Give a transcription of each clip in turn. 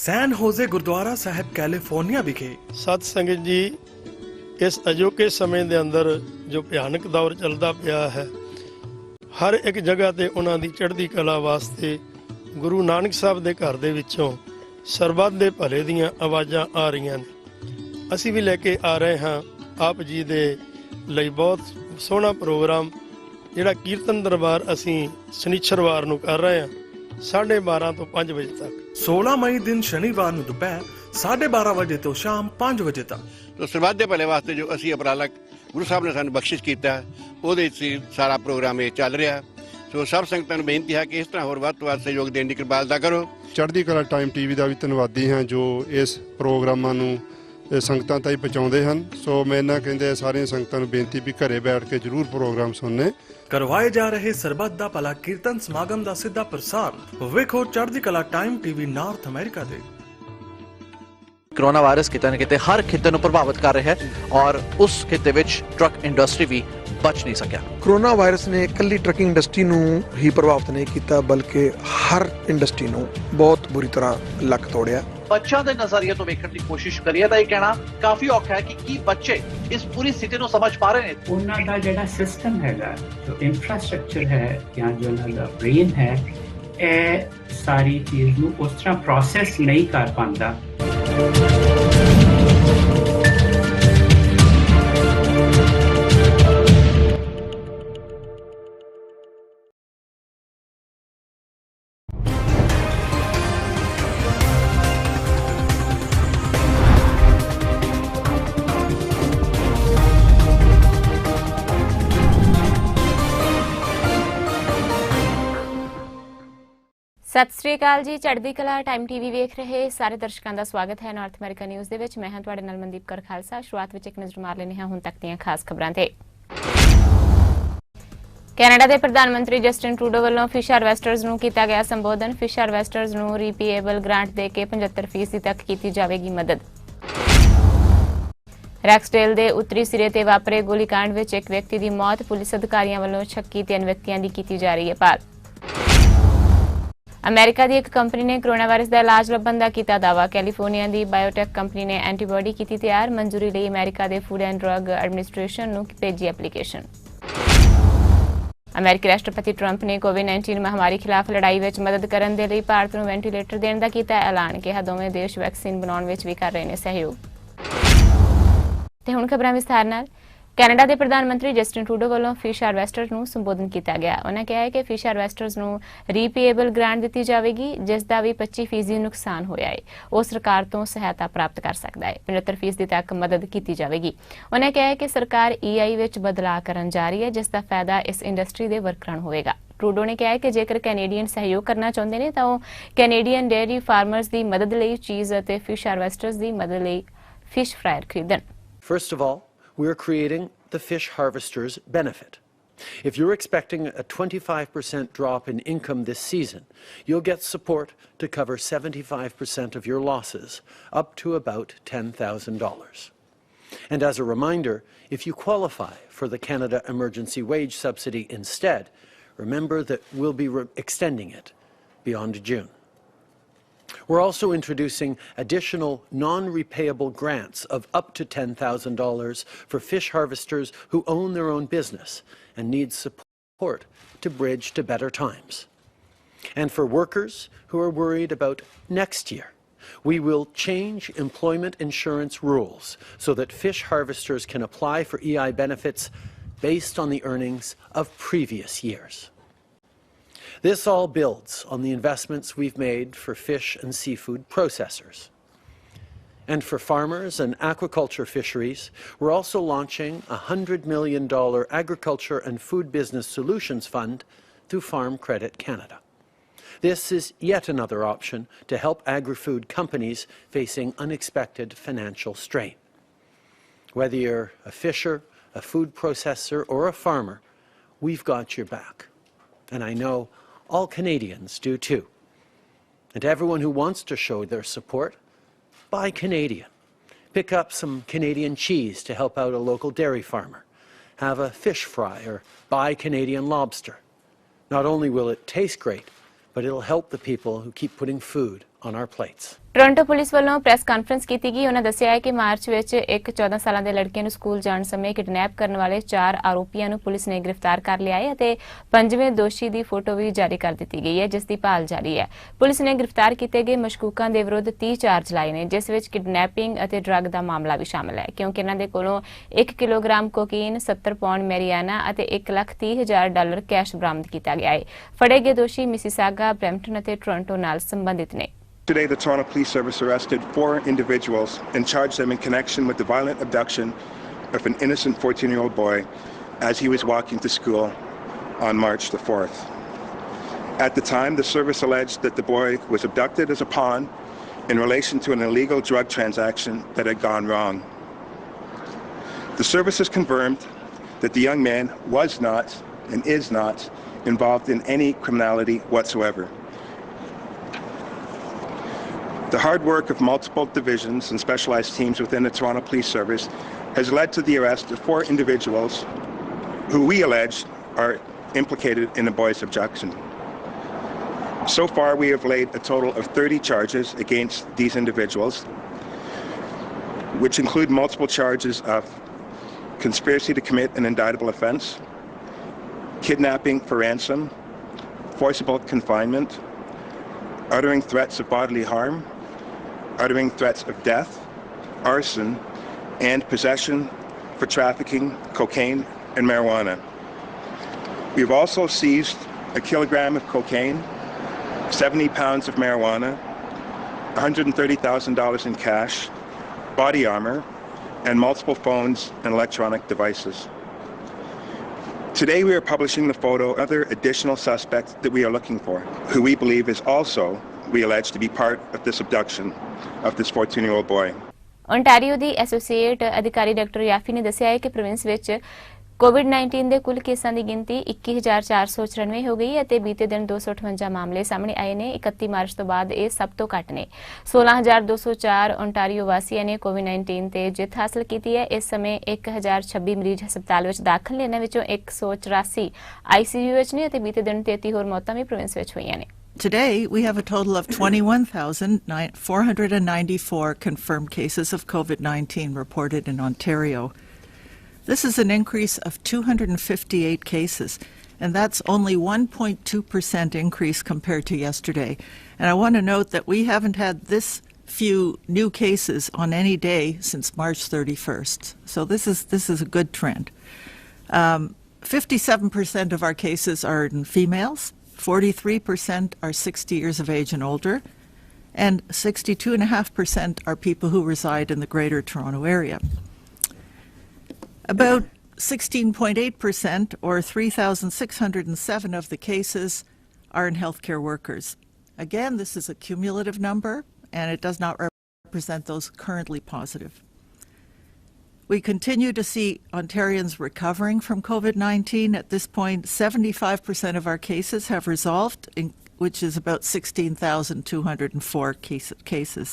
ਸੈਨ ਹੋਜ਼ੇ ਗੁਰਦੁਆਰਾ ਸਾਹਿਬ California ਵਿਖੇ ਸਤ ਸੰਗਤ ਜੀ, ਇਸ ਅਜੋਕੇ ਸਮੇਂ ਦੇ ਅੰਦਰ ਜੋ ਭਿਆਨਕ ਦੌਰ ਚੱਲਦਾ ਪਿਆ ਹੈ, ਹਰ ਇੱਕ ਜਗ੍ਹਾ ਤੇ ਉਹਨਾਂ ਦੀ ਚੜ੍ਹਦੀ ਕਲਾ ਵਾਸਤੇ ਗੁਰੂ ਨਾਨਕ ਸਾਹਿਬ ਦੇ ਘਰ ਦੇ ਵਿੱਚੋਂ ਸਰਬੱਤ ਦੇ ਭਲੇ ਦੀਆਂ ਆਵਾਜ਼ਾਂ ਆ ਰਹੀਆਂ ਨੇ। ਅਸੀਂ ਵੀ ਲੈ ਕੇ ਆ ਰਹੇ ਹਾਂ ਆਪ ਜੀ ਦੇ ਲਈ ਬਹੁਤ ਸੋਹਣਾ ਪ੍ਰੋਗਰਾਮ, ਜਿਹੜਾ ਕੀਰਤਨ ਦਰਬਾਰ ਅਸੀਂ ਸ਼ਨੀਚਰਵਾਰ ਨੂੰ ਕਰ ਰਹੇ ਹਾਂ 12:30 ਤੋਂ 5 ਵਜੇ ਤੱਕ। 16 ਮਈ ਦਿਨ ਸ਼ਨੀਵਾਰ ਨੂੰ ਦੁਪਹਿਰ 12:30 ਵਜੇ ਤੋਂ ਸ਼ਾਮ 5 ਵਜੇ ਤੱਕ। ਤੋ ਸਰਬੱਤ ਦੇ ਭਲੇ ਵਾਸਤੇ ਜੋ ਅਸੀਂ ਉਪਰਾਲਾ ਗੁਰੂ ਸਾਹਿਬ ਨੇ ਸਾਨੂੰ ਬਖਸ਼ਿਸ਼ ਕੀਤਾ ਹੈ, ਉਹਦੇ 'ਚ ਸਾਰਾ ਪ੍ਰੋਗਰਾਮ ਇਹ ਚੱਲ ਰਿਹਾ। ਸੋ ਸਭ ਸੰਗਤਾਂ ਨੂੰ ਬੇਨਤੀ ਹੈ ਕਿ ਇਸ ਤਰ੍ਹਾਂ ਹੋਰ ਵੱਧ ਤੋਂ ਵੱਧ ਸਹਿਯੋਗ ਦੇਣ ਦੀ ਕਿਰਪਾਲਤਾ ਕਰੋ। ਚੜ੍ਹਦੀ ਕਲਾ ਟਾਈਮ ਟੀਵੀ ਦਾ ਵੀ ਧੰਨਵਾਦੀ ਹਾਂ ਜੋ ਇਸ ਪ੍ਰੋਗਰਾਮਾਂ ਨੂੰ ਸੰਗਤਾਂ ਤਾਈਂ ਪਹੁੰਚਾਉਂਦੇ ਹਨ। ਸੋ ਮੈਂ ਇਹਨਾਂ ਕਹਿੰਦੇ ਸਾਰੀਆਂ ਸੰਗਤਾਂ ਨੂੰ ਬੇਨਤੀ ਵੀ ਘਰੇ ਬੈਠ ਕੇ ਜ਼ਰੂਰ ਪ੍ਰੋਗਰਾਮ ਸੁਣਨੇ। ਕਰਵਾਏ ਜਾ ਰਹੇ ਸਰਬੱਤ ਦਾ ਭਲਾ ਕੀਰਤਨ ਸਮਾਗਮ ਦਾ ਸਿੱਧਾ ਪ੍ਰਸਾਰ ਵੇਖੋ ਚੜ੍ਹਦੀ ਕਲਾ ਟਾਈਮ ਟੀਵੀ ਨਾਰਥ ਅਮਰੀਕਾ ਦੇ। कोरोना वायरस किते न किते हर खिते ਨੂੰ ਪ੍ਰਭਾਵਿਤ ਕਰ ਰਿਹਾ ਹੈ ਔਰ ਉਸ ਖਿੱਤੇ ਵਿੱਚ ਟਰੱਕ ਇੰਡਸਟਰੀ ਵੀ ਬਚ ਨਹੀਂ ਸਕਿਆ। ਕੋਰੋਨਾ ਵਾਇਰਸ ਨੇ ਇਕੱਲੀ ਟਰੱਕਿੰਗ ਇੰਡਸਟਰੀ ਨੂੰ ਹੀ ਪ੍ਰਭਾਵਿਤ ਨਹੀਂ ਕੀਤਾ, ਬਲਕਿ ਹਰ ਇੰਡਸਟਰੀ ਨੂੰ ਬਹੁਤ ਬੁਰੀ ਤਰ੍ਹਾਂ ਲੱਕ ਤੋੜਿਆ। ਬੱਚਿਆਂ ਦੇ ਨਜ਼ਰੀਏ ਤੋਂ ਵੇਖਣ ਦੀ ਕੋਸ਼ਿਸ਼ ਕਰੀਏ ਤਾਂ ਇਹ ਕਹਿਣਾ ਕਾਫੀ ਔਖਾ ਹੈ ਕਿ ਕੀ ਬੱਚੇ ਇਸ ਪੂਰੀ ਸਥਿਤੀ ਨੂੰ ਸਮਝ ਪਾ ਰਹੇ ਨੇ। ਉਹਨਾਂ ਦਾ ਜਿਹੜਾ ਸਿਸਟਮ ਹੈਗਾ, ਜੋ ਇਨਫਰਾਸਟ੍ਰਕਚਰ ਹੈ ਜਾਂ ਜੋ ਉਹਨਾਂ ਦਾ ਬ੍ਰੇਨ ਹੈ, ਇਹ ਸਾਰੀ ਚੀਜ਼ ਨੂੰ ਉਸ ਤਰ੍ਹਾਂ ਪ੍ਰੋਸੈਸ ਨਹੀਂ ਕਰ ਪਾਉਂਦਾ। ਸਤਿ ਸ੍ਰੀ ਅਕਾਲ ਜੀ, ਚੜ੍ਹਦੀ ਕਲਾ ਟਾਈਮ ਟੀਵੀ ਵੇਖ ਰਹੇ ਸਾਰੇ ਦਰਸ਼ਕਾਂ ਦਾ ਸਵਾਗਤ ਹੈ ਨਾਰਥ ਅਮਰੀਕਾ ਨਿਊਜ਼ ਦੇ ਵਿੱਚ। ਮੈਂ ਹਾਂ ਤੁਹਾਡੇ ਨਾਲ ਮਨਦੀਪ ਕੌਰ ਖਾਲਸਾ। ਸ਼ੁਰੂਆਤ ਵਿੱਚ ਇੱਕ ਨਜ਼ਰ ਮਾਰ ਲੈਂਦੇ ਹਾਂ ਹੁਣ ਤੱਕ ਦੀਆਂ ਖਾਸ ਖਬਰਾਂ ਤੇ। ਕੈਨੇਡਾ ਦੇ ਪ੍ਰਧਾਨ ਮੰਤਰੀ ਜਸਟਿਨ ਟਰੂਡੋ ਵੱਲੋਂ ਫਿਸ਼ ਹਾਰਵੈਸਟਰਜ਼ ਨੂੰ ਕੀਤਾ ਗਿਆ ਸੰਬੋਧਨ। ਫਿਸ਼ ਹਾਰਵੈਸਟਰਜ਼ ਨੂੰ ਰੀਪੇਏਬਲ ਗ੍ਰਾਂਟ ਦੇ ਕੇ 75% ਤੱਕ ਕੀਤੀ ਜਾਵੇਗੀ ਮਦਦ। ਰੈਕਸਡੇਲ ਦੇ ਉੱਤਰੀ ਸਿਰੇ ਤੇ ਵਾਪਰੇ ਗੋਲੀकांड ਵਿੱਚ ਇੱਕ ਵਿਅਕਤੀ ਦੀ ਮੌਤ। ਪੁਲਿਸ ਅਧਿਕਾਰੀਆਂ ਵੱਲੋਂ ਸ਼ੱਕੀ 3 ਵਿਅਕਤੀਆਂ ਦੀ ਕੀਤੀ ਜਾ ਰਹੀ ਹੈ ਭਾਲ। ਅਮਰੀਕਾ ਦੀ ਇੱਕ ਕੰਪਨੀ ਨੇ ਕੋਰੋਨਾ ਵਾਇਰਸ ਦਾ ਇਲਾਜ ਲੱਭਣ ਦਾ ਕੀਤਾ ਦਾਅਵਾ। ਕੈਲੀਫੋਰਨੀਆ ਦੀ ਬਾਇਓਟੈਕ ਕੰਪਨੀ ਨੇ ਐਂਟੀਬਾਡੀ ਕੀਤੀ ਤਿਆਰ। ਮਨਜ਼ੂਰੀ ਲਈ ਅਮਰੀਕਾ ਦੇ ਫੂਡ ਐਂਡ ਡਰੱਗ ਐਡਮਿਨਿਸਟ੍ਰੇਸ਼ਨ ਨੂੰ ਭੇਜੀ ਐਪਲੀਕੇਸ਼ਨ। ਅਮਰੀਕੀ ਰਾਸ਼ਟਰਪਤੀ ਟਰੰਪ ਨੇ ਕੋਵਿਡ-19 ਮਹਾਮਾਰੀ ਖਿਲਾਫ ਲੜਾਈ ਵਿੱਚ ਮਦਦ ਕਰਨ ਦੇ ਲਈ ਭਾਰਤ ਨੂੰ ਵੈਂਟੀਲੇਟਰ ਦੇਣ ਦਾ ਕੀਤਾ ਐਲਾਨ। ਕਿਹਾ ਦੋਵੇਂ ਦੇਸ਼ ਵੈਕਸੀਨ ਬਣਾਉਣ ਵਿੱਚ ਵੀ ਕਰ ਰਹੇ ਨੇ ਸਹਿਯੋਗ। ਤੇ ਹੁਣ ਖਬਰਾਂ ਵਿਸਥਾਰ ਨਾਲ। ਕੈਨੇਡਾ ਦੇ ਪ੍ਰਧਾਨ ਮੰਤਰੀ ਜਸਟਿਨ ਟਰੂਡੋ ਵੱਲੋਂ ਫਿਸ਼ ਹਾਰਵੈਸਟਰਜ਼ ਨੂੰ ਸੰਬੋਧਨ ਕੀਤਾ ਗਿਆ। ਉਹਨਾਂ ਕਿਹਾ ਹੈ ਕਿ ਫਿਸ਼ ਹਾਰਵੈਸਟਰਜ਼ ਨੂੰ ਰੀਪੇਏਬਲ ਗ੍ਰਾਂਟ ਦਿੱਤੀ ਜਾਵੇਗੀ, ਜਿਸ ਦਾ ਵੀ 25% ਨੁਕਸਾਨ ਹੋਇਆ ਹੈ ਉਹ ਸਰਕਾਰ ਤੋਂ ਸਹਾਇਤਾ ਪ੍ਰਾਪਤ ਕਰ ਸਕਦਾ ਹੈ। 75% ਤੱਕ ਮਦਦ ਕੀਤੀ ਜਾਵੇਗੀ। ਉਹਨਾਂ ਕਿਹਾ ਹੈ ਕਿ ਸਰਕਾਰ EI ਵਿੱਚ ਬਦਲਾਅ ਕਰਨ ਜਾ ਰਹੀ ਹੈ, ਜਿਸ ਦਾ ਫਾਇਦਾ ਇਸ ਇੰਡਸਟਰੀ ਦੇ ਵਰਕਰਾਂ ਨੂੰ ਹੋਵੇਗਾ। ਟਰੂਡੋ ਨੇ ਕਿਹਾ ਹੈ ਕਿ ਜੇਕਰ ਕੈਨੇਡੀਅਨ ਸਹਿਯੋਗ ਕਰਨਾ ਚਾਹੁੰਦੇ ਨੇ ਤਾਂ ਉਹ ਕੈਨੇਡੀਅਨ ਡੇਅਰੀ ਫਾਰਮਰਜ਼ ਦੀ ਮਦਦ ਲਈ ਚੀਜ਼ ਅਤੇ ਫਿਸ਼ ਹਾਰਵੈਸਟਰਜ਼ ਦੀ ਮਦਦ ਲਈ ਫਿਸ਼ ਫਰਾਇਰ ਖਰੀਦਣ। First of all, we're creating the fish harvesters benefit. If you're expecting a 25% drop in income this season, you'll get support to cover 75% of your losses, up to about $10,000. And as a reminder, if you qualify for the Canada Emergency Wage Subsidy instead, remember that we'll be extending it beyond June. We're also introducing additional non-repayable grants of up to $10,000 for fish harvesters who own their own business and need support to bridge to better times. And for workers who are worried about next year, we will change employment insurance rules so that fish harvesters can apply for EI benefits based on the earnings of previous years. This all builds on the investments we've made for fish and seafood processors. And for farmers and aquaculture fisheries, we're also launching a $100 million Agriculture and Food Business Solutions Fund through Farm Credit Canada. This is yet another option to help agri-food companies facing unexpected financial strain. Whether you're a fisher, a food processor, or a farmer, we've got your back. And I know all Canadians do too. And everyone who wants to show their support, buy Canadian. Pick up some Canadian cheese to help out a local dairy farmer. Have a fish fry or buy Canadian lobster. Not only will it taste great, but it'll help the people who keep putting food on our plates. Toronto police ਵੱਲੋਂ press conference ਕੀਤੀ ਗਈ। ਉਹਨਾਂ ਦੱਸਿਆ ਹੈ ਕਿ March ਵਿੱਚ ਇੱਕ 14 ਸਾਲਾਂ ਦੇ ਲੜਕੇ ਨੂੰ ਸਕੂਲ ਜਾਣ ਸਮੇਂ ਕਿਡਨੈਪ ਕਰਨ ਵਾਲੇ 4 ਆਰੋਪੀਆਂ ਨੂੰ ਪੁਲਿਸ ਨੇ ਗ੍ਰਿਫਤਾਰ ਕਰ ਲਿਆ ਹੈ ਅਤੇ 5ਵੇਂ ਦੋਸ਼ੀ ਦੀ ਫੋਟੋ ਵੀ ਜਾਰੀ ਕਰ ਦਿੱਤੀ ਗਈ ਹੈ, ਜਿਸ ਦੀ ਭਾਲ ਜਾਰੀ ਹੈ। ਪੁਲਿਸ ਨੇ ਗ੍ਰਿਫਤਾਰ ਕੀਤੇ ਗਏ ਮਸ਼ਕੂਕਾਂ ਦੇ ਵਿਰੁੱਧ 30 ਚਾਰਜ ਲਾਏ ਨੇ, ਜਿਸ ਵਿੱਚ ਕਿਡਨੈਪਿੰਗ ਅਤੇ ਡਰੱਗ ਦਾ ਮਾਮਲਾ ਵੀ ਸ਼ਾਮਲ ਹੈ, ਕਿਉਂਕਿ ਇਹਨਾਂ ਦੇ ਕੋਲੋਂ 1 ਕਿਲੋਗ੍ਰਾਮ ਕੋਕੀਨ, 70 ਪੌਂਡ ਮੈਰੀਆਨਾ ਅਤੇ $1,30,000 ਕੈਸ਼ ਬਰਾਮਦ ਕੀਤਾ ਗਿਆ ਹੈ। ਫੜੇ ਗਏ ਦੋਸ਼ੀ ਮਿਸੀਸਾਗਾ, ਬਰੈਂਪਟਨ ਅਤੇ ਟੋਰਾਂਟੋ ਨਾਲ ਸੰਬੰਧਿਤ ਨੇ। Today, the Toronto Police Service arrested 4 individuals and charged them in connection with the violent abduction of an innocent 14-year-old boy as he was walking to school on March the 4th. At the time, the service alleged that the boy was abducted as a pawn in relation to an illegal drug transaction that had gone wrong. The service has confirmed that the young man was not and is not involved in any criminality whatsoever. The hard work of multiple divisions and specialized teams within the Toronto Police Service has led to the arrest of 4 individuals who we allege are implicated in the boy's abduction. So far, we have laid a total of 30 charges against these individuals, which include multiple charges of conspiracy to commit an indictable offence, kidnapping for ransom, forcible confinement, uttering threats of bodily harm, uttering threats of death, arson, and possession for trafficking cocaine and marijuana. We've also seized 1 kilogram of cocaine, 70 pounds of marijuana, $130,000 in cash, body armor, and multiple phones and electronic devices. Today we are publishing the photo of other additional suspects that we are looking for, who we believe is also, we allege, to be part of this abduction of this 14-year-old boy. Ontario the associate ਅਧਿਕਾਰੀ doctor ਯਾਫੀ ਨੇ ਦੱਸਿਆ ਹੈ ਕਿ province ਵਿੱਚ ਕੋਵਿਡ-19 ਦੇ ਕੁੱਲ ਕੇਸਾਂ ਦੀ ਗਿਣਤੀ 21,494 ਹੋ ਗਈ ਹੈ ਅਤੇ ਬੀਤੇ ਦਿਨ 258 ਮਾਮਲੇ ਸਾਹਮਣੇ ਆਏ ਨੇ। 31 ਮਾਰਚ ਤੋਂ ਬਾਅਦ ਇਹ ਸਭ ਤੋਂ ਘੱਟ ਨੇ। 16,204 ਓਨਟਾਰੀਓ ਵਾਸੀਆਂ ਨੇ ਕੋਵਿਡ-19 ਤੇ ਜਿੱਤ ਹਾਸਲ ਕੀਤੀ ਹੈ। ਇਸ ਸਮੇਂ 1,026 ਮਰੀਜ਼ ਹਸਪਤਾਲ ਵਿੱਚ ਦਾਖਲ ਨੇ, ਇਹਨਾਂ ਵਿੱਚੋਂ 184 ਆਈਸੀਯੂ ਵਿੱਚ ਨੇ ਅਤੇ ਬੀਤੇ ਦਿਨ 33 ਹੋਰ ਮੌਤਾਂ ਵੀ ਪ੍ਰੋਵਿੰਸ ਵਿੱਚ ਹੋਈਆਂ ਨੇ। Today, we have a total of 21,494 confirmed cases of COVID-19 reported in Ontario. This is an increase of 258 cases, and that's only 1.2% increase compared to yesterday. And I want to note that we haven't had this few new cases on any day since March 31st. So this is a good trend. 57% of our cases are in females. 43% are 60 years of age and older, and 62.5% are people who reside in the Greater Toronto Area. About 16.8%, or 3,607 of the cases, are in healthcare workers. Again, this is a cumulative number, and it does not represent those currently positive. We continue to see Ontarians recovering from COVID-19. At this point, 75% of our cases have resolved, which is about 16,204 cases.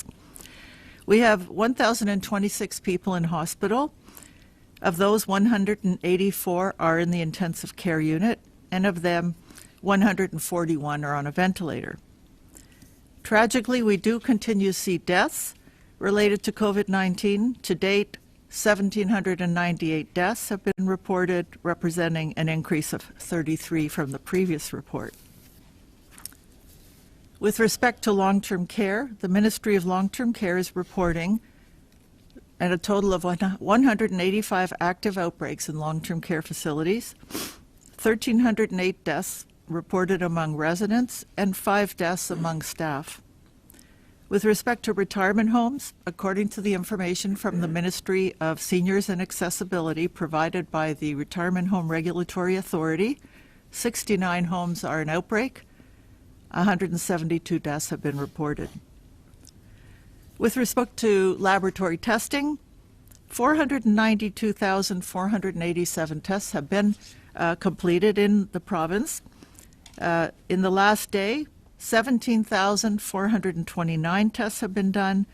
We have 1,026 people in hospital. Of those, 184 are in the intensive care unit, and of them, 141 are on a ventilator. Tragically, we do continue to see deaths related to COVID-19. To date, 1,798 deaths have been reported, representing an increase of 33 from the previous report. With respect to long-term care, the Ministry of Long-Term Care is reporting at a total of 185 active outbreaks in long-term care facilities, 1,308 deaths reported among residents, and 5 deaths among staff. With respect to retirement homes, according to the information from the Ministry of Seniors and Accessibility provided by the Retirement Home Regulatory Authority, 69 homes are in outbreak, 172 deaths have been reported. With respect to laboratory testing, 492,487 tests have been completed in the province. In the last day, 17,429 tests have been done,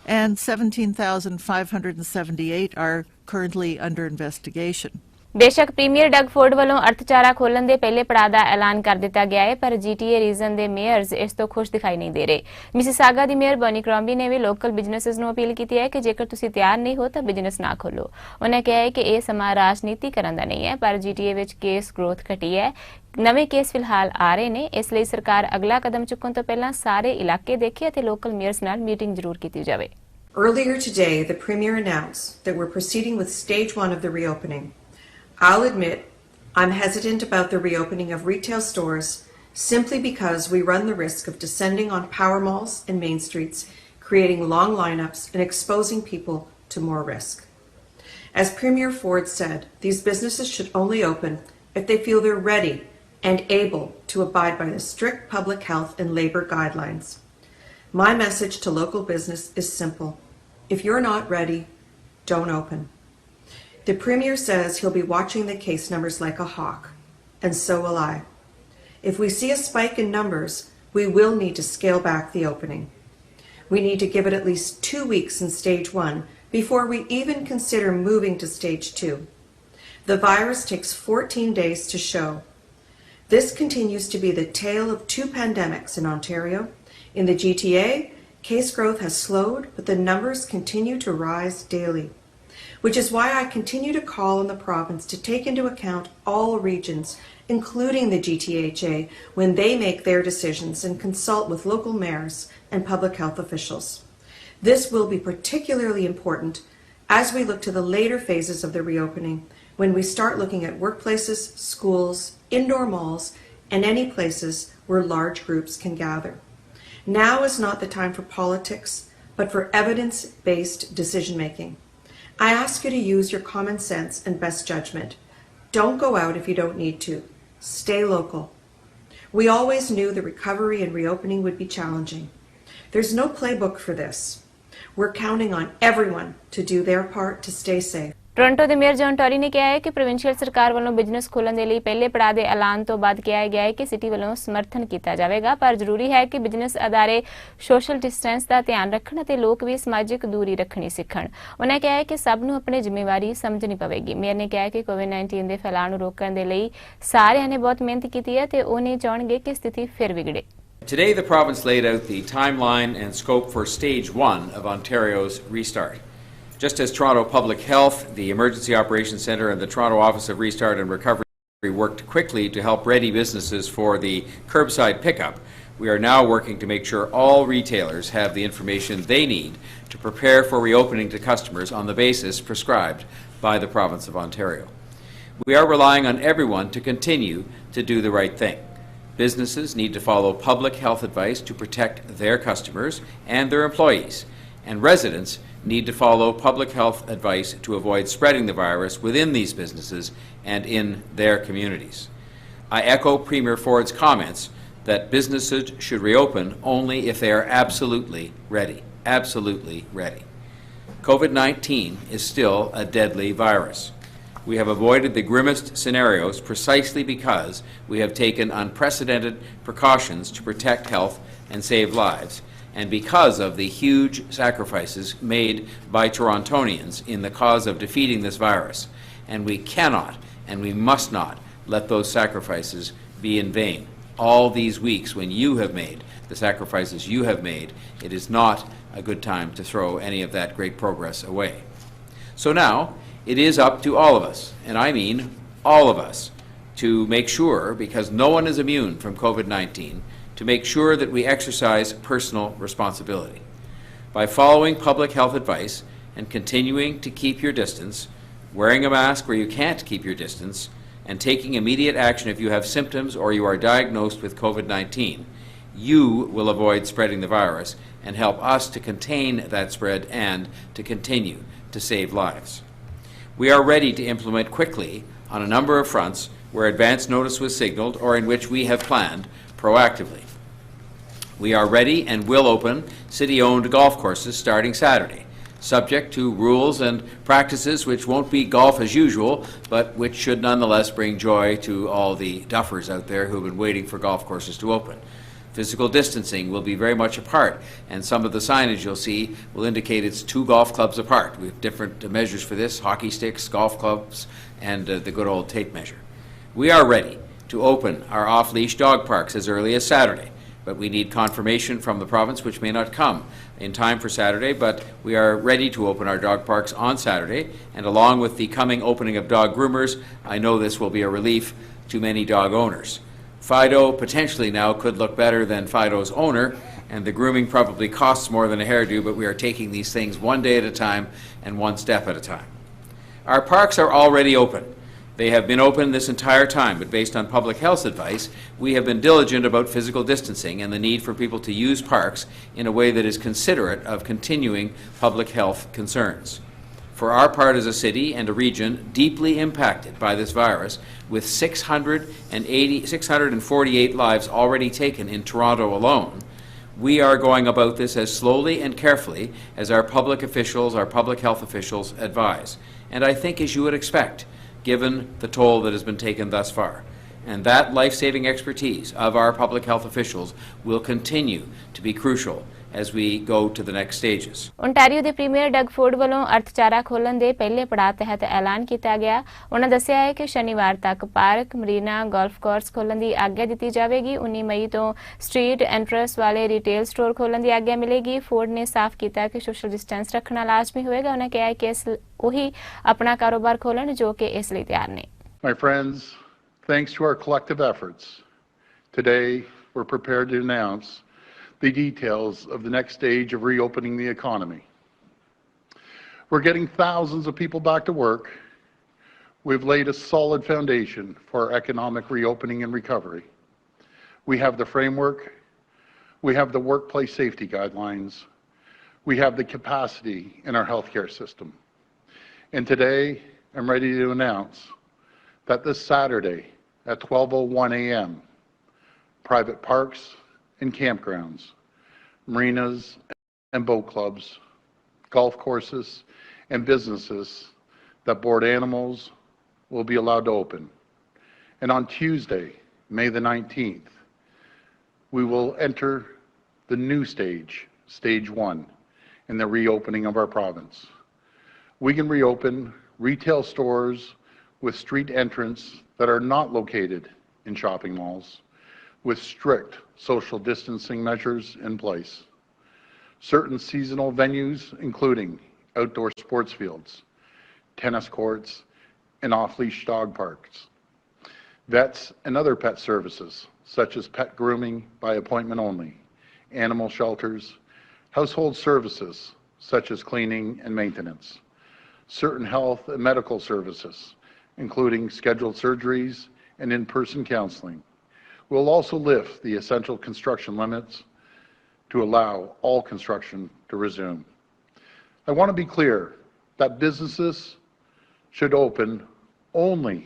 and 17,578 are currently under investigation. ਬੇਸ਼ੱਕ premier Doug Ford ਵੱਲੋਂ ਅਰਥਚਾਰਾ ਖੋਲ੍ਹਣ ਦੇ ਪਹਿਲੇ ਪੜਾਅ ਦਾ ਐਲਾਨ ਕਰ ਦਿੱਤਾ ਗਿਆ ਹੈ, ਪਰ GTA ਰੀਜਨ ਦੇ ਮੇਅਰਜ਼ ਇਸ ਤੋਂ ਖੁਸ਼ ਦਿਖਾਈ ਨਹੀਂ ਦੇ ਰਹੇ। ਮਿਸੀਸਾਗਾ ਦੀ ਮੇਅਰ ਬੋਨੀ ਕਰੋਂਬੀ ਨੇ ਵੀ ਲੋਕਲ ਬਿਜ਼ਨੈਸਸ ਨੂੰ ਅਪੀਲ ਕੀਤੀ ਹੈ ਕਿ ਜੇਕਰ ਤੁਸੀਂ ਤਿਆਰ ਨਹੀਂ ਹੋ ਤਾਂ ਬਿਜ਼ਨਸ ਨਾ ਖੋਲੋ। ਉਹਨਾਂ ਕਿਹਾ ਹੈ ਕਿ ਇਹ ਸਮਾਂ ਰਾਜਨੀਤੀ ਕਰਨ ਦਾ ਨਹੀਂ ਹੈ, ਪਰ GTA ਵਿੱਚ ਕੇਸ ਗ੍ਰੋਥ ਘਟੀ ਹੈ। ਨਵੇਂ ਕੇਸ ਫਿਲਹਾਲ ਆ ਰਹੇ ਨੇ, ਇਸ ਲਈ ਸਰਕਾਰ ਅਗਲਾ ਕਦਮ ਚੁੱਕਣ ਤੋਂ ਪਹਿਲਾਂ ਸਾਰੇ ਇਲਾਕੇ ਦੇਖੇ ਅਤੇ ਲੋਕਲ ਮੇਅਰਸ ਨਾਲ ਮੀਟਿੰਗ ਜ਼ਰੂਰ ਕੀਤੀ ਜਾਵੇ। Earlier today, the Premier announced that we're proceeding with stage 1 of the reopening. I'll admit I'm hesitant about the reopening of retail stores simply because we run the risk of descending on power malls and main streets, creating long lineups and exposing people to more risk. As Premier Ford said, these businesses should only open if they feel they're ready and able to abide by the strict public health and labor guidelines. My message to local business is simple. If you're not ready, don't open. The Premier says he'll be watching the case numbers like a hawk, and so will I. If we see a spike in numbers, we will need to scale back the opening. We need to give it at least 2 weeks in stage 1 before we even consider moving to stage 2. The virus takes 14 days to show. This continues to be the tale of 2 pandemics in Ontario. In the GTA, case growth has slowed, but the numbers continue to rise daily, which is why I continue to call on the province to take into account all regions, including the GTHA, when they make their decisions and consult with local mayors and public health officials. This will be particularly important as we look to the later phases of the reopening, when we start looking at workplaces, schools, indoor malls, and any places where large groups can gather. Now is not the time for politics, but for evidence-based decision-making. I ask you to use your common sense and best judgment. Don't go out if you don't need to. Stay local. We always knew the recovery and reopening would be challenging. There's no playbook for this. We're counting on everyone to do their part to stay safe. Toronto ਦੇ mayor John Tory ਨੇ ਕਿਹਾ ਹੈ ਕਿ provincial ਸਰਕਾਰ ਵੱਲੋਂ business ਖੋਲ੍ਹਣ ਦੇ ਲਈ ਪਹਿਲੇ ਪੜਾਅ ਦੇ ਐਲਾਨ ਤੋਂ ਬਾਅਦ ਕਿਹਾ ਗਿਆ ਹੈ ਕਿ ਸਿਟੀ ਵੱਲੋਂ ਸਮਰਥਨ ਕੀਤਾ ਜਾਵੇਗਾ, ਪਰ ਜ਼ਰੂਰੀ ਹੈ ਕਿ ਬਿਜ਼ਨਸ ਅਦਾਰੇ ਸੋਸ਼ਲ ਡਿਸਟੈਂਸ ਦਾ ਧਿਆਨ ਰੱਖਣ ਅਤੇ ਲੋਕ ਵੀ ਸਮਾਜਿਕ ਦੂਰੀ ਰੱਖਣੀ ਸਿੱਖਣ। ਉਹਨਾਂ ਕਿਹਾ ਹੈ ਕਿ ਸਭ ਨੂੰ ਆਪਣੀ ਜ਼ਿੰਮੇਵਾਰੀ ਸਮਝਣੀ ਪਵੇਗੀ। ਮੇਅਰ ਨੇ ਕਿਹਾ ਕਿ ਕੋਵਿਡ-19 ਦੇ ਫੈਲਾਅ ਨੂੰ ਰੋਕਣ ਦੇ ਲਈ ਸਾਰਿਆਂ ਨੇ ਬਹੁਤ ਮਿਹਨਤ ਕੀਤੀ ਹੈ ਤੇ ਉਹ ਨਹੀਂ ਚਾਹੁੰਦੇ ਕਿ ਸਥਿਤੀ ਫਿਰ ਵਿਗੜੇ। Today the province laid out the timeline and scope for stage 1 of Ontario's restart. Just as Toronto Public Health, the Emergency Operations Centre and the Toronto Office of Restart and Recovery worked quickly to help ready businesses for the curbside pickup, we are now working to make sure all retailers have the information they need to prepare for reopening to customers on the basis prescribed by the province of Ontario. We are relying on everyone to continue to do the right thing. Businesses need to follow public health advice to protect their customers and their employees, and residents need to follow public health advice to avoid spreading the virus within these businesses and in their communities. I echo Premier Ford's comments that businesses should reopen only if they are absolutely ready. Absolutely ready. COVID-19 is still a deadly virus. We have avoided the grimmest scenarios precisely because we have taken unprecedented precautions to protect health and save lives, and because of the huge sacrifices made by Torontonians in the cause of defeating this virus. And we cannot and we must not let those sacrifices be in vain. All these weeks when you have made the sacrifices you have made, it is not a good time to throw any of that great progress away. So now it is up to all of us, and I mean all of us, to make sure, because no one is immune from COVID-19, to make sure that we exercise personal responsibility. By following public health advice and continuing to keep your distance, wearing a mask where you can't keep your distance, and taking immediate action if you have symptoms or you are diagnosed with COVID-19, you will avoid spreading the virus and help us to contain that spread and to continue to save lives. We are ready to implement quickly on a number of fronts where advance notice was signaled or in which we have planned proactively. We are ready and will open city-owned golf courses starting Saturday, subject to rules and practices which won't be golf as usual, but which should nonetheless bring joy to all the duffers out there who have been waiting for golf courses to open. Physical distancing will be very much apart, and some of the signage you'll see will indicate it's 2 golf clubs apart. We have different measures for this: hockey sticks, golf clubs, and the good old tape measure. We are ready to open our off-leash dog parks as early as Saturday, but we need confirmation from the province, which may not come in time for Saturday, but we are ready to open our dog parks on Saturday, and along with the coming opening of dog groomers, I know this will be a relief to many dog owners. Fido potentially now could look better than Fido's owner, and the grooming probably costs more than a hairdo, but we are taking these things one day at a time and one step at a time. Our parks are already open. They have been open this entire time, but based on public health advice, we have been diligent about physical distancing and the need for people to use parks in a way that is considerate of continuing public health concerns. For our part as a city and a region deeply impacted by this virus, with 648 lives already taken in Toronto alone, we are going about this as slowly and carefully as our public officials, our public health officials advise. And I think, as you would expect, given the toll that has been taken thus far. And that life-saving expertise of our public health officials will continue to be crucial as we go to the next stages. Ontario ਦੇ premier Doug Ford ਵੱਲੋਂ ਅਰਥਚਾਰਾ ਖੋਲ੍ਹਣ ਦੇ ਪਹਿਲੇ ਪੜਾਅ ਤਹਿਤ ਐਲਾਨ ਕੀਤਾ ਗਿਆ। ਉਹਨਾਂ ਦੱਸਿਆ ਹੈ ਕਿ ਸ਼ਨੀਵਾਰ ਤੱਕ ਪਾਰਕ, ਮਰੀਨਾ, ਗੋਲਫ ਕੋਰਸ ਖੋਲ੍ਹਣ ਦੀ ਆਗਿਆ ਦਿੱਤੀ ਜਾਵੇਗੀ। 19 ਮਈ ਤੋਂ ਸਟਰੀਟ ਐਂਟਰੈਂਸ ਵਾਲੇ ਰਿਟੇਲ ਸਟੋਰ ਖੋਲ੍ਹਣ ਦੀ ਆਗਿਆ ਮਿਲੇਗੀ। ਫੋਰਡ ਨੇ ਸਾਫ਼ ਕੀਤਾ ਕਿ ਸੋਸ਼ਲ ਡਿਸਟੈਂਸ ਰੱਖਣਾ ਲਾਜ਼ਮੀ ਹੋਵੇਗਾ। ਉਹਨਾਂ ਕਿਹਾ ਕਿ ਉਹੀ ਆਪਣਾ ਕਾਰੋਬਾਰ ਖੋਲ੍ਹਣ ਜੋ ਕਿ ਇਸ ਲਈ ਤਿਆਰ ਨੇ। My friends, thanks to our collective efforts, today we're prepared to announce the details of the next stage of reopening the economy. We're getting thousands of people back to work. We've laid a solid foundation for economic reopening and recovery. We have the framework. We have the workplace safety guidelines. We have the capacity in our healthcare system. And today, I'm ready to announce that this Saturday at 12:01 a.m., private parks and campgrounds, marinas and boat clubs, golf courses and businesses that board animals will be allowed to open. And on Tuesday, May the 19th, we will enter the new stage, stage 1, in the reopening of our province. We can reopen retail stores with street entrance that are not located in shopping malls, with strict social distancing measures in place. Certain seasonal venues, including outdoor sports fields, tennis courts, and off-leash dog parks. Vets and other pet services, such as pet grooming by appointment only, animal shelters, household services, such as cleaning and maintenance, certain health and medical services, including scheduled surgeries and in-person counseling. We'll also lift the essential construction limits to allow all construction to resume. I want to be clear that businesses should open only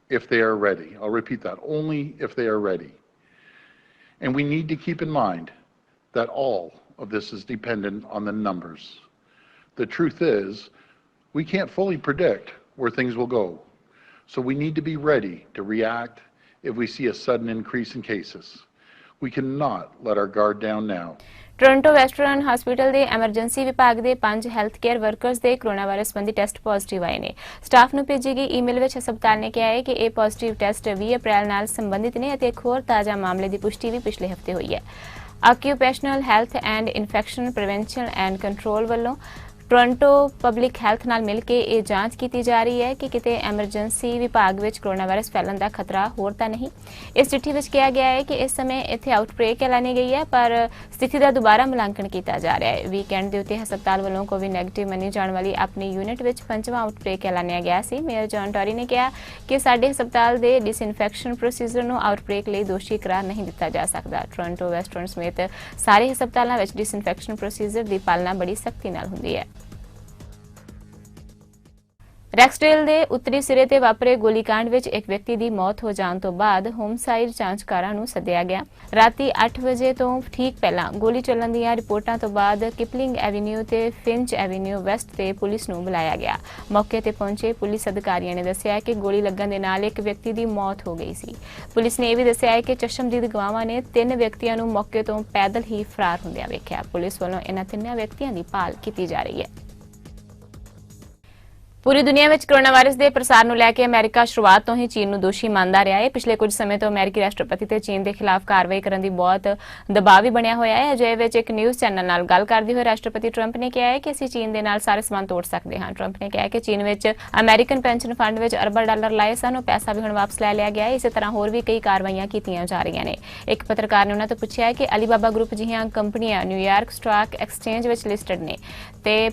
if they are ready. I'll repeat that, only if they are ready. And we need to keep in mind that all of this is dependent on the numbers. The truth is, we can't fully predict where things will go. So we need to be ready to react if we see a sudden increase in cases. We cannot let our guard down now. Toronto western hospital ਦੇ emergency ਵਿਭਾਗ ਦੇ 5 health care workers ਦੇ corona virus ਸੰਬੰਧੀ test positive ਆਏ ਨੇ। Staff ਨੂੰ ਭੇਜੀ ਗਈ ਈਮੇਲ ਵਿੱਚ ਹਸਪਤਾਲ ਨੇ ਕਿਹਾ ਹੈ ਕਿ ਇਹ ਪੋਜ਼ਿਟਿਵ ਟੈਸਟ 20 ਅਪ੍ਰੈਲ ਨਾਲ ਸੰਬੰਧਿਤ ਨੇ ਅਤੇ ਇੱਕ ਹੋਰ ਤਾਜ਼ਾ ਮਾਮਲੇ ਦੀ ਪੁਸ਼ਟੀ ਵੀ ਪਿਛਲੇ ਹਫ਼ਤੇ ਹੋਈ ਹੈ। Occupational health and infection prevention and control ਵੱਲੋਂ ਟੋਰਾਂਟੋ ਪਬਲਿਕ ਹੈਲਥ ਨਾਲ ਮਿਲ ਕੇ ਇਹ ਜਾਂਚ ਕੀਤੀ ਜਾ ਰਹੀ ਹੈ ਕਿ ਕਿਤੇ ਐਮਰਜੈਂਸੀ ਵਿਭਾਗ ਵਿੱਚ ਕੋਰੋਨਾ ਵਾਇਰਸ ਫੈਲਣ ਦਾ ਖਤਰਾ ਹੋਰ ਤਾਂ ਨਹੀਂ। ਇਸ ਚਿੱਠੀ ਵਿੱਚ ਕਿਹਾ ਗਿਆ ਹੈ ਕਿ ਇਸ ਸਮੇਂ ਇੱਥੇ ਆਊਟਬ੍ਰੇਕ ਐਲਾਨੀ ਗਈ ਹੈ, ਪਰ ਸਥਿਤੀ ਦਾ ਦੁਬਾਰਾ ਮੁਲਾਂਕਣ ਕੀਤਾ ਜਾ ਰਿਹਾ ਹੈ। ਵੀਕਐਂਡ ਦੇ ਉੱਤੇ ਹਸਪਤਾਲ ਵੱਲੋਂ ਕੋਵਿਡ ਨੈਗੇਟਿਵ ਮੰਨੀ ਜਾਣ ਵਾਲੀ ਆਪਣੀ ਯੂਨਿਟ ਵਿੱਚ 5ਵਾਂ ਆਊਟਬ੍ਰੇਕ ਐਲਾਨਿਆ ਗਿਆ ਸੀ। ਮੇਅਰ ਜੌਨ ਟੋਰੀ ਨੇ ਕਿਹਾ ਕਿ ਸਾਡੇ ਹਸਪਤਾਲ ਦੇ ਡਿਸਇਨਫੈਕਸ਼ਨ ਪ੍ਰੋਸੀਜਰ ਨੂੰ ਆਊਟਬ੍ਰੇਕ ਲਈ ਦੋਸ਼ੀ ਕਰਾਰ ਨਹੀਂ ਦਿੱਤਾ ਜਾ ਸਕਦਾ। ਟੋਰਾਂਟੋ ਵੈਸਟਰਨ ਸਮੇਤ ਸਾਰੇ ਹਸਪਤਾਲਾਂ ਵਿੱਚ ਡਿਸਇਨਫੈਕਸ਼ਨ ਪ੍ਰੋਸੀਜਰ ਦੀ ਪਾਲਣਾ ਬੜੀ ਸਖਤੀ ਨਾਲ ਹੁੰਦੀ ਹੈ। ਰੈਕਸਡੇਲ ਦੇ ਉੱਤਰੀ ਸਿਰੇ ਤੇ ਵਾਪਰੇ ਗੋਲੀकांड ਵਿੱਚ ਇੱਕ ਵਿਅਕਤੀ ਦੀ ਮੌਤ ਹੋ ਜਾਣ ਤੋਂ ਬਾਅਦ ਹੋਮਸਾਈਡ ਜਾਂਚਕਾਰਾਂ ਨੂੰ ਸੱਦਿਆ ਗਿਆ। ਰਾਤੀ 8 ਵਜੇ ਤੋਂ ਠੀਕ ਪਹਿਲਾਂ ਗੋਲੀ ਚੱਲਣ ਦੀਆਂ ਰਿਪੋਰਟਾਂ ਤੋਂ ਬਾਅਦ ਕਿਪਲਿੰਗ ਐਵੀਨਿਊ ਤੇ ਫਿੰਚ ਐਵੀਨਿਊ ਵੈਸਟ ਤੇ ਪੁਲਿਸ ਨੂੰ ਬੁਲਾਇਆ ਗਿਆ। ਮੌਕੇ ਤੇ ਪਹੁੰਚੇ ਪੁਲਿਸ ਅਧਿਕਾਰੀਆਂ ਨੇ ਦੱਸਿਆ ਕਿ ਗੋਲੀ ਲੱਗਣ ਦੇ ਨਾਲ ਇੱਕ ਵਿਅਕਤੀ ਦੀ ਮੌਤ ਹੋ ਗਈ ਸੀ। ਪੁਲਿਸ ਨੇ ਇਹ ਵੀ ਦੱਸਿਆ ਹੈ ਕਿ ਚਸ਼ਮਦੀਦ ਗਵਾਹਾਂ ਨੇ 3 ਵਿਅਕਤੀਆਂ ਨੂੰ ਮੌਕੇ ਤੋਂ ਪੈਦਲ ਹੀ ਫਰਾਰ ਹੁੰਦਿਆਂ ਵੇਖਿਆ। ਪੁਲਿਸ ਵੱਲੋਂ ਇਹਨਾਂ 3 ਵਿਅਕਤੀਆਂ ਦੀ ਭਾਲ ਕੀਤੀ ਜਾ ਰਹੀ ਹੈ। ਪੂਰੀ ਦੁਨੀਆ ਵਿੱਚ ਕੋਰੋਨਾ ਵਾਇਰਸ ਦੇ ਪ੍ਰਸਾਰ ਨੂੰ ਲੈ ਕੇ ਅਮਰੀਕਾ ਸ਼ੁਰੂਆਤ ਤੋਂ ਹੀ ਚੀਨ ਨੂੰ ਦੋਸ਼ੀ ਮੰਨਦਾ ਰਿਹਾ ਹੈ। ਪਿਛਲੇ ਕੁਝ ਸਮੇਂ ਤੋਂ ਅਮਰੀਕੀ ਰਾਸ਼ਟਰਪਤੀ ਤੇ ਚੀਨ ਦੇ ਖਿਲਾਫ ਕਾਰਵਾਈ ਕਰਨ ਦੀ ਬਹੁਤ ਦਬਾਅ ਵੀ ਬਣਿਆ ਹੋਇਆ ਹੈ। ਅਜਿਹੇ ਵਿੱਚ ਇੱਕ ਨਿਊਜ਼ ਚੈਨਲ ਨਾਲ ਗੱਲ ਕਰਦੇ ਹੋਏ ਰਾਸ਼ਟਰਪਤੀ ਟਰੰਪ ਨੇ ਕਿਹਾ ਹੈ ਕਿ ਅਸੀਂ ਚੀਨ ਦੇ ਨਾਲ ਸਾਰੇ ਸਬੰਧ ਤੋੜ ਸਕਦੇ ਹਾਂ। ਟਰੰਪ ਨੇ ਕਿਹਾ ਕਿ ਚੀਨ ਵਿੱਚ ਅਮਰੀਕਨ ਪੈਨਸ਼ਨ ਫੰਡ ਵਿੱਚ ਅਰਬਾਂ ਡਾਲਰ ਲਾਏ ਸਨ, ਉਹ ਪੈਸਾ ਵੀ ਹੁਣ ਵਾਪਸ ਲੈ ਲਿਆ ਗਿਆ ਹੈ। ਇਸੇ ਤਰ੍ਹਾਂ ਹੋਰ ਵੀ ਕਈ ਕਾਰਵਾਈਆਂ ਕੀਤੀਆਂ ਜਾ ਰਹੀਆਂ ਨੇ। ਇੱਕ ਪੱਤਰਕਾਰ ਨੇ ਉਹਨਾਂ ਤੋਂ ਪੁੱਛਿਆ ਕਿ ਅਲੀਬਾਬਾ ਗਰੁੱਪ ਜਿਹੀਆਂ ਕੰਪਨੀਆਂ ਨਿਊਯਾਰਕ ਸਟਾਕ ਐਕਸਚੇਂਜ ਵਿੱਚ ਲਿਸਟਡ ਨੇ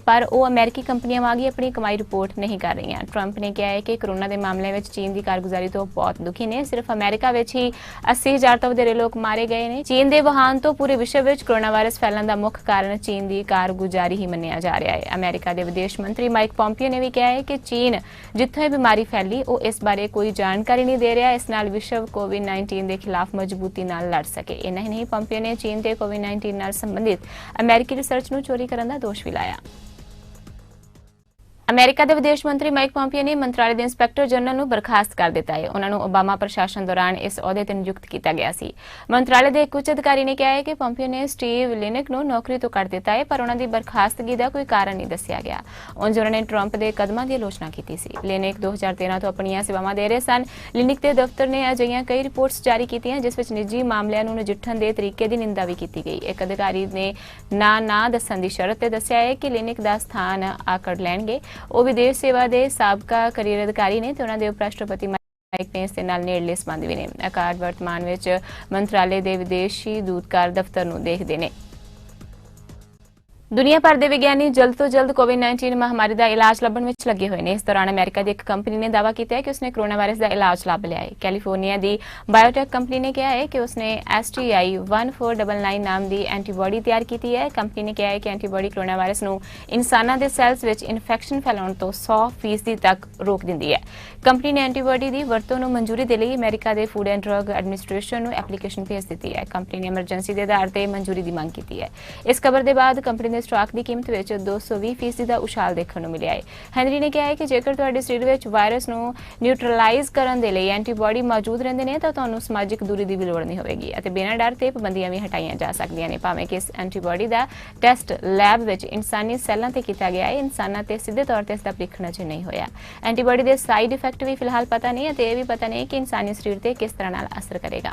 ਪਰ ਉਹ ਅਮਰੀਕੀ ਕੰਪਨੀਆਂ ਵਾਂਗ ਹੀ ਆਪਣੀ ਕਮਾਈ ਰਿਪੋਰਟ ਨਹੀਂ ਕਰ ਰਹੀਆਂ। ਟਰੰਪ ਨੇ ਕਿਹਾ ਹੈ ਕਿ ਕੋਰੋਨਾ ਦੇ ਮਾਮਲੇ ਵਿੱਚ ਚੀਨ ਦੀ ਕਾਰਗੁਜ਼ਾਰੀ ਤੋਂ ਬਹੁਤ ਦੁਖੀ ਨੇ। ਸਿਰਫ ਅਮਰੀਕਾ ਵਿੱਚ ਹੀ 80,000 ਤੋਂ ਵਧੇਰੇ ਲੋਕ ਮਾਰੇ ਗਏ ਨੇ। ਚੀਨ ਦੇ ਵੁਹਾਨ ਤੋਂ ਪੂਰੇ ਵਿਸ਼ਵ ਵਿੱਚ ਕੋਰੋਨਾ ਵਾਇਰਸ ਫੈਲਣ ਦਾ ਮੁੱਖ ਕਾਰਨ ਚੀਨ ਦੀ ਕਾਰਗੁਜ਼ਾਰੀ ਹੀ ਮੰਨਿਆ ਜਾ ਰਿਹਾ ਹੈ। ਅਮਰੀਕਾ ਦੇ ਵਿਦੇਸ਼ ਮੰਤਰੀ ਮਾਈਕ ਪੋਂਪੀਓ ਨੇ ਵੀ ਕਿਹਾ ਹੈ ਕਿ ਚੀਨ ਜਿੱਥੋਂ ਇਹ ਬਿਮਾਰੀ ਫੈਲੀ ਉਹ ਇਸ ਬਾਰੇ ਕੋਈ ਜਾਣਕਾਰੀ ਨਹੀਂ ਦੇ ਰਿਹਾ। ਇਸ ਨਾਲ ਵਿਸ਼ਵ ਕੋਵਿਡ-19 ਦੇ ਖਿਲਾਫ ਮਜ਼ਬੂਤੀ ਨਾਲ ਲੜ ਸਕੇ। ਇੰਨਾ ਹੀ ਨਹੀਂ, ਪੋਂਪੀਓ ਨੇ ਚੀਨ ਤੇ ਕੋਵਿਡ-19 ਨਾਲ ਸੰਬੰਧਿਤ ਅਮਰੀਕੀ ਰਿਸਰਚ ਨੂੰ ਚੋਰੀ ਕਰਨ ਦਾ ਦੋਸ਼ ਵੀ ਲਾਇਆ। ਅਮਰੀਕਾ ਦੇ ਵਿਦੇਸ਼ ਮੰਤਰੀ ਮਾਈਕ ਪੋਂਪੀਓ ਨੇ ਮੰਤਰਾਲੇ ਦੇ ਇੰਸਪੈਕਟਰ ਜਨਰਲ ਨੂੰ ਬਰਖਾਸਤ ਕਰ ਦਿੱਤਾ ਹੈ। ਉਹਨਾਂ ਨੂੰ ਓਬਾਮਾ ਪ੍ਰਸ਼ਾਸਨ ਦੌਰਾਨ ਇਸ ਅਹੁਦੇ ਤੇ ਨਿਯੁਕਤ ਕੀਤਾ ਗਿਆ ਸੀ। ਮੰਤਰਾਲੇ ਦੇ ਇੱਕ ਉੱਚ ਅਧਿਕਾਰੀ ਨੇ ਕਿਹਾ ਹੈ ਕਿ ਪੋਂਪੀਓ ਨੇ ਸਟੀਵ ਲਿਨਿਕ ਨੂੰ ਨੌਕਰੀ ਤੋਂ ਕੱਢ ਦਿੱਤਾ ਹੈ, ਪਰ ਉਹਨਾਂ ਦੀ ਬਰਖਾਸਤਗੀ ਦਾ ਕੋਈ ਕਾਰਨ ਨਹੀਂ ਦੱਸਿਆ ਗਿਆ। ਉਂਝ ਉਹਨਾਂ ਨੇ ਟਰੰਪ ਦੇ ਕਦਮਾਂ ਦੀ ਆਲੋਚਨਾ ਕੀਤੀ ਸੀ। ਲਿਨਿਕ 2013 ਤੋਂ ਆਪਣੀਆਂ ਸੇਵਾਵਾਂ ਦੇ ਰਹੇ ਸਨ। ਲਿਨਿਕ ਦੇ ਦਫ਼ਤਰ ਨੇ ਅਜਿਹੀਆਂ ਕਈ ਰਿਪੋਰਟਸ ਜਾਰੀ ਕੀਤੀਆਂ ਜਿਸ ਵਿੱਚ ਨਿੱਜੀ ਮਾਮਲਿਆਂ ਨੂੰ ਨਜਿੱਠਣ ਦੇ ਤਰੀਕੇ ਦੀ ਨਿੰਦਾ ਵੀ ਕੀਤੀ ਗਈ। ਇੱਕ ਅਧਿਕਾਰੀ ਨੇ ਨਾ ਦੱਸਣ ਦੀ ਸ਼ਰਤ ਤੇ ਦੱਸਿਆ ਹੈ ਕਿ ਲਿਨਿਕ ਦਾ ਸਥਾਨ ਆਕੜ ਲੈਣਗੇ। ਉਹ ਵਿਦੇਸ਼ ਸੇਵਾ ਦੇ ਸਾਬਕਾ ਕੈਰੀਅਰ ਅਧਿਕਾਰੀ ਨੇ ਤੇ ਉਹਨਾਂ ਦੇ ਉਪ ਰਾਸ਼ਟਰਪਤੀ ਮਾਈਕ ਪੈਂਸ ਦੇ ਨਾਲ ਨੇੜਲੇ ਸੰਬੰਧ ਵੀ ਨੇ। ਅਕਾਰਡ ਵਰਤਮਾਨ ਵਿੱਚ ਮੰਤਰਾਲੇ ਦੇ ਵਿਦੇਸ਼ੀ ਦੂਤਕਾਰ ਦਫ਼ਤਰ ਨੂੰ ਦੇਖਦੇ ਨੇ। ਦੁਨੀਆ ਭਰ ਦੇ ਵਿਗਿਆਨੀ ਜਲਦ ਤੋਂ ਜਲਦ ਕੋਵਿਡ-19 ਮਹਾਮਾਰੀ ਦਾ ਇਲਾਜ ਲੱਭਣ ਵਿੱਚ ਲੱਗੇ ਹੋਏ ਨੇ। ਇਸ ਦੌਰਾਨ ਅਮਰੀਕਾ ਦੀ ਇੱਕ ਕੰਪਨੀ ਨੇ ਦਾਅਵਾ ਕੀਤਾ ਹੈ ਕਿ ਉਸਨੇ ਕੋਰੋਨਾ ਵਾਇਰਸ ਦਾ ਇਲਾਜ ਲੱਭ ਲਿਆ ਹੈ। ਕੈਲੀਫੋਰਨੀਆ ਦੀ ਬਾਇਓਟੈਕ ਕੰਪਨੀ ਨੇ ਕਿਹਾ ਹੈ ਕਿ ਉਸਨੇ STI-1499 ਨਾਮ ਦੀ ਐਂਟੀਬਾਡੀ ਤਿਆਰ ਕੀਤੀ ਹੈ। ਕੰਪਨੀ ਨੇ ਕਿਹਾ ਹੈ ਕਿ ਐਂਟੀਬਾਡੀ ਕੋਰੋਨਾ ਵਾਇਰਸ ਨੂੰ ਇਨਸਾਨਾਂ ਦੇ ਸੈਲਸ ਵਿੱਚ ਇਨਫੈਕਸ਼ਨ ਫੈਲਾਉਣ ਤੋਂ 100% ਤੱਕ ਰੋਕ ਦਿੰਦੀ ਹੈ। ਕੰਪਨੀ ਨੇ ਐਂਟੀਬਾਡੀ ਦੀ ਵਰਤੋਂ ਨੂੰ ਮਨਜ਼ੂਰੀ ਦੇ ਲਈ ਅਮਰੀਕਾ ਦੇ ਫੂਡ ਐਂਡ ਡਰੱਗ ਐਡਮਿਨਿਸਟ੍ਰੇਸ਼ਨ ਨੂੰ ਐਪਲੀਕੇਸ਼ਨ ਭੇਜ ਦਿੱਤੀ ਹੈ। ਕੰਪਨੀ ਨੇ ਐਮਰਜੈਂਸੀ ਦੇ ਆਧਾਰ ਤੇ ਮਨਜ਼ੂਰੀ ਦੀ ਮੰਗ ਕੀਤੀ ਹੈ। ਇਸ ਖਬਰ ਦੇ ਬਾਅਦ ਕੰਪਨੀ ਦੇ ਸਟਾਕ ਦੀ ਕੀਮਤ ਵਿੱਚ 220% ਦਾ ਉਛਾਲ ਦੇਖਣ ਨੂੰ ਮਿਲਿਆ ਹੈ। ਹੈਨਰੀ ਨੇ ਕਿਹਾ ਹੈ ਕਿ ਜੇਕਰ ਤੁਹਾਡੇ ਸਰੀਰ ਵਿੱਚ ਵਾਇਰਸ ਨੂੰ ਨਿਊਟਰਲਾਈਜ਼ ਕਰਨ ਦੇ ਲਈ ਐਂਟੀਬਾਡੀ ਮੌਜੂਦ ਰਹਿੰਦੇ ਨੇ ਤਾਂ ਤੁਹਾਨੂੰ ਸਮਾਜਿਕ ਦੂਰੀ ਦੀ ਵੀ ਲੋੜ ਨਹੀਂ ਹੋਵੇਗੀ ਅਤੇ ਬਿਨਾਂ ਡਰ ਤੇ ਪਾਬੰਦੀਆਂ ਵੀ ਹਟਾਈਆਂ ਜਾ ਸਕਦੀਆਂ ਨੇ। ਭਾਵੇਂ ਕਿ ਇਸ ਐਂਟੀਬਾਡੀ ਦਾ ਟੈਸਟ ਲੈਬ ਵਿੱਚ ਇਨਸਾਨੀ ਸੈੱਲਾਂ ਤੇ ਕੀਤਾ ਗਿਆ ਹੈ, ਇਨਸਾਨਾਂ ਤੇ ਸਿੱਧੇ ਤੌਰ ਤੇ ਇਸ ਦਾ ਪਰੀਖਣ ਅਜੇ ਨਹੀਂ ਹੋਇਆ। ਐਂਟੀਬਾਡੀ ਦੇ ਸਾਈਡ ਇਫੈਕਟ ਵੀ ਫਿਲਹਾਲ ਪਤਾ ਨਹੀਂ ਅਤੇ ਇਹ ਵੀ ਪਤਾ ਨਹੀਂ ਕਿ ਇਨਸਾਨੀ ਸਰੀਰ ਤੇ ਕਿਸ ਤਰ੍ਹਾਂ ਨਾਲ ਅਸਰ ਕਰੇਗਾ।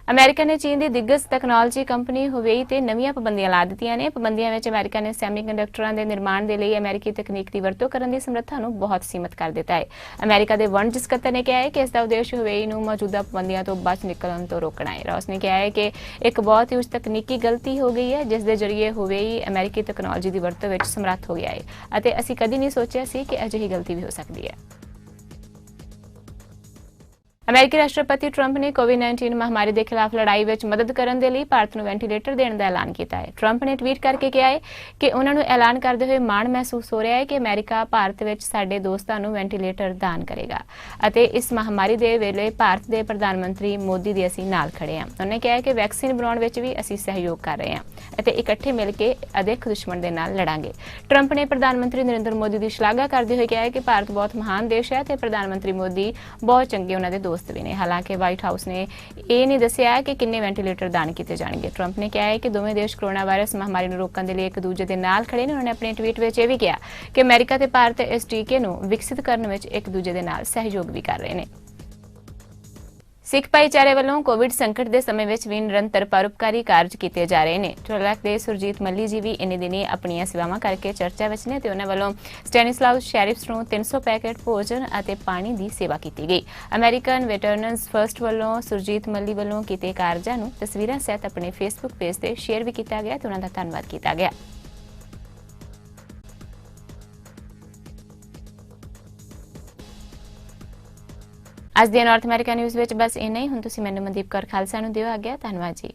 ਅਮਰੀਕਾ ਨੇ ਚੀਨ ਦੀ ਦਿੱਗਜ ਟੈਕਨੋਲੋਜੀ ਕੰਪਨੀ ਹੁਵੇਈ ਤੇ ਨਵੀਆਂ ਪਾਬੰਦੀਆਂ ਲਾ ਦਿੱਤੀਆਂ ਨੇ। ਪਾਬੰਦੀਆਂ ਵਿੱਚ ਅਮਰੀਕਾ ਨੇ ਸੈਮੀਕੰਡਕਟਰਾਂ ਦੇ ਨਿਰਮਾਣ ਦੇ ਲਈ ਅਮਰੀਕੀ ਤਕਨੀਕ ਦੀ ਵਰਤੋਂ ਕਰਨ ਦੀ ਸਮਰੱਥਾ ਨੂੰ ਬਹੁਤ ਸੀਮਿਤ ਕਰ ਦਿੱਤਾ ਹੈ। ਅਮਰੀਕਾ ਦੇ ਵਣਜ ਸਕੱਤਰ ਨੇ ਕਿਹਾ ਹੈ ਕਿ ਇਸ ਦਾ ਉਦੇਸ਼ ਹੁਵੇਈ ਨੂੰ ਮੌਜੂਦਾ ਪਾਬੰਦੀਆਂ ਤੋਂ ਬਚ ਨਿਕਲਣ ਤੋਂ ਰੋਕਣਾ ਹੈ। ਰੌਸ ਨੇ ਕਿਹਾ ਹੈ ਕਿ ਇੱਕ ਬਹੁਤ ਹੀ ਉੱਚ ਤਕਨੀਕੀ ਗਲਤੀ ਹੋ ਗਈ ਹੈ ਜਿਸ ਦੇ ਜ਼ਰੀਏ ਹੁਵੇਈ ਅਮਰੀਕੀ ਟੈਕਨੋਲੋਜੀ ਦੀ ਵਰਤੋਂ ਵਿੱਚ ਸਮਰੱਥ ਹੋ ਗਿਆ ਹੈ ਅਤੇ ਅਸੀਂ ਕਦੀ ਨਹੀਂ ਸੋਚਿਆ ਸੀ ਕਿ ਅਜਿਹੀ ਗਲਤੀ ਵੀ ਹੋ ਸਕਦੀ ਹੈ। ਅਮਰੀਕੀ ਰਾਸ਼ਟਰਪਤੀ ਟਰੰਪ ਨੇ ਕੋਵਿਡ-19 ਮਹਾਮਾਰੀ ਦੇ ਖਿਲਾਫ ਲੜਾਈ ਵਿੱਚ ਮਦਦ ਕਰਨ ਦੇ ਲਈ ਭਾਰਤ ਨੂੰ ਵੈਂਟੀਲੇਟਰ ਦੇਣ ਦਾ ਐਲਾਨ ਕੀਤਾ ਹੈ। ਟਰੰਪ ਨੇ ਟਵੀਟ ਕਰਕੇ ਕਿਹਾ ਹੈ ਕਿ ਉਹਨਾਂ ਨੂੰ ਐਲਾਨ ਕਰਦੇ ਹੋਏ ਮਾਣ ਮਹਿਸੂਸ ਹੋ ਰਿਹਾ ਹੈ ਕਿ ਅਮਰੀਕਾ ਭਾਰਤ ਵਿੱਚ ਸਾਡੇ ਦੋਸਤਾਂ ਨੂੰ ਵੈਂਟੀਲੇਟਰ ਦਾਨ ਕਰੇਗਾ ਅਤੇ ਇਸ ਮਹਾਮਾਰੀ ਦੇ ਵੇਲੇ ਭਾਰਤ ਦੇ ਪ੍ਰਧਾਨ ਮੰਤਰੀ ਮੋਦੀ ਦੇ ਅਸੀਂ ਨਾਲ ਖੜੇ ਹਾਂ। ਉਹਨਾਂ ਨੇ ਕਿਹਾ ਕਿ ਵੈਕਸੀਨ ਬਣਾਉਣ ਵਿੱਚ ਵੀ ਅਸੀਂ ਸਹਿਯੋਗ ਕਰ ਰਹੇ ਹਾਂ ਅਤੇ ਇਕੱਠੇ ਮਿਲ ਕੇ ਅਦਿੱਖ ਦੁਸ਼ਮਣ ਦੇ ਨਾਲ ਲੜਾਂਗੇ। ਟਰੰਪ ਨੇ ਪ੍ਰਧਾਨ ਮੰਤਰੀ ਨਰਿੰਦਰ ਮੋਦੀ ਦੀ ਸ਼ਲਾਘਾ ਕਰਦੇ ਹੋਏ ਕਿਹਾ ਹੈ ਕਿ ਭਾਰਤ ਬਹੁਤ ਮਹਾਨ ਦੇਸ਼ ਹੈ ਤੇ ਪ੍ਰਧਾਨ ਮੰਤਰੀ ਮੋਦੀ ਬਹੁਤ ਚੰਗੇ ਉਹਨਾਂ ਦੇ ਦੋਸਤ ਵੀ ਨੇ। ਹਾਲਾਂਕਿ ਵਾਈਟ ਹਾਊਸ ਨੇ ਇਹ ਨਹੀਂ ਦੱਸਿਆ ਕਿ ਕਿੰਨੇ ਵੈਂਟੀਲੇਟਰ ਦਾਨ ਕੀਤੇ ਜਾਣਗੇ। ਟਰੰਪ ਨੇ ਕਿਹਾ ਹੈ ਕਿ ਦੋਵੇਂ ਦੇਸ਼ ਕੋਰੋਨਾ ਵਾਇਰਸ ਮਹਾਮਾਰੀ ਨੂੰ ਰੋਕਣ ਦੇ ਲਈ ਇੱਕ ਦੂਜੇ ਦੇ ਨਾਲ ਖੜੇ ਨੇ। ਉਹਨਾਂ ਨੇ ਆਪਣੇ ਟਵੀਟ ਵਿੱਚ ਇਹ ਵੀ ਕਿਹਾ ਕਿ ਅਮਰੀਕਾ ਤੇ ਭਾਰਤ ਇਸ ਟੀਕੇ ਨੂੰ ਵਿਕਸਿਤ ਕਰਨ ਵਿੱਚ ਇੱਕ ਦੂਜੇ ਦੇ ਨਾਲ ਸਹਿਯੋਗ ਵੀ ਕਰ ਰਹੇ ਨੇ। ਸਿੱਖ ਭਾਈਚਾਰੇ ਵੱਲੋਂ ਕੋਵਿਡ ਸੰਕਟ ਦੇ ਸਮੇਂ ਵਿੱਚ ਵੀ ਨਿਰੰਤਰ ਪਰਉਪਕਾਰੀ ਕਾਰਜ ਕੀਤੇ ਜਾ ਰਹੇ ਨੇ। ਟੋਲੈਕ ਦੇ ਸੁਰਜੀਤ ਮੱਲੀ ਜੀ ਵੀ ਇਨੇ ਦਿਨੀ ਆਪਣੀਆਂ ਸੇਵਾਵਾਂ ਕਰਕੇ ਚਰਚਾ ਵਿੱਚ ਨੇ ਤੇ ਉਹਨਾਂ ਵੱਲੋਂ ਸਟੈਨਿਸਲਾਉਸ ਸ਼ੈਰਿਫਸ ਨੂੰ 300 ਪੈਕੇਟ ਭੋਜਨ ਅਤੇ ਪਾਣੀ ਦੀ ਸੇਵਾ ਕੀਤੀ ਗਈ। ਅਮਰੀਕਨ ਵੈਟਰਨਸ ਫਰਸਟ ਵੱਲੋਂ ਸੁਰਜੀਤ ਮੱਲੀ ਵੱਲੋਂ ਕੀਤੇ ਕਾਰਜਾਂ ਨੂੰ ਤਸਵੀਰਾਂ ਸਹਿਤ ਆਪਣੇ ਫੇਸਬੁੱਕ ਪੇਜ ਤੇ ਸ਼ੇਅਰ ਵੀ ਕੀਤਾ ਗਿਆ ਤੇ ਉਹਨਾਂ ਦਾ ਧੰਨਵਾਦ ਕੀਤਾ ਗਿਆ। ਅੱਜ ਦੇ ਨਾਰਥ ਅਮਰੀਕਾ ਨਿਊਜ਼ ਵਿੱਚ ਬਸ ਇੰਨਾ ਹੀ। ਹੁਣ ਤੁਸੀਂ ਮੈਨੂੰ ਮਨਦੀਪ ਕੌਰ ਖਾਲਸਾ ਨੂੰ ਦਿਓ ਆਗਿਆ। ਧੰਨਵਾਦ ਜੀ।